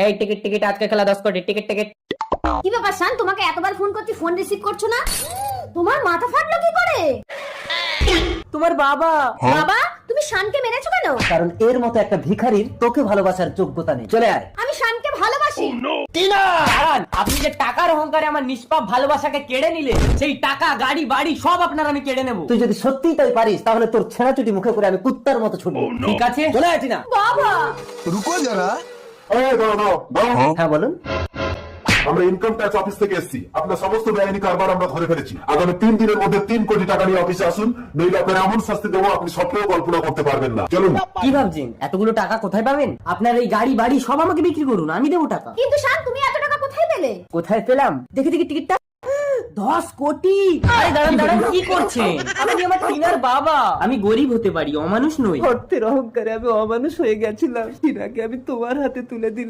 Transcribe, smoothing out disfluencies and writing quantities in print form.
এই ticket ticket, আজকে খেলা 10 কোটি, টিকিট টিকিট। কি ব্যাপার শান, তোমাকে এতবার ফোন করছি, ফোন রিসিভ করছো না? তোমার মাথা ফাটলো কি করে? তোমার বাবা। বাবা, তুমি শানকে মেরেছো কেন? কারণ এর মতো একটা ভিখারির তোকে ভালোবাসার যোগ্যতা নেই। চলে আয়। আমি শানকে ভালোবাসি। দাঁড়ান, আপনি যে টাকার অহংকারে আমার নিষ্পাপ ভালোবাসাকে কেড়ে নিলে, সেই টাকা, গাড়ি, বাড়ি সব আপনার আমি কেড়ে নেব। তুই যদি সত্যিই তাই পারিস তাহলে তোর ছেঁড়াচুটি মুখে করে আমি কুত্তার মতো ছুটবো। ঠিক আছে, চলে আয় না। বাবা, रुको जरा। হ্যাঁ বলুন। আমরা ইনকাম ট্যাক্স অফিস থেকে এসেছি। আপনার সমস্ত বেআইনি কারবার আমরা ধরে ফেলেছি। আগামী 3 দিনের মধ্যে 3 কোটি টাকা নিয়ে অফিসে আসুন, নইলে আপনার এমন শাস্তি দেবো আপনি স্বপ্নেও কল্পনা করতে পারবেন না। চলুন। কি ভাবছেন এতগুলো টাকা কোথায় পাবেন? আপনার এই গাড়ি বাড়ি সব আমাকে বিক্রি করুন, আমি দেবো টাকা। কিন্তু শান, তুমি এত টাকা কোথায় পেলে? কোথায় পেলাম? দেখে দেখি টিকিটটা। 10 কোটি। আরে দাঁড়ান দাঁড়ান, কি করছেন? আপনি আমার টিনার বাবা। আমি গরিব হতে পারি, অমানুষ নই। অর্থের অহংকারে আমি অমানুষ হয়ে গেছিলাম। টিনাকে আমি তোমার হাতে তুলে দিলাম।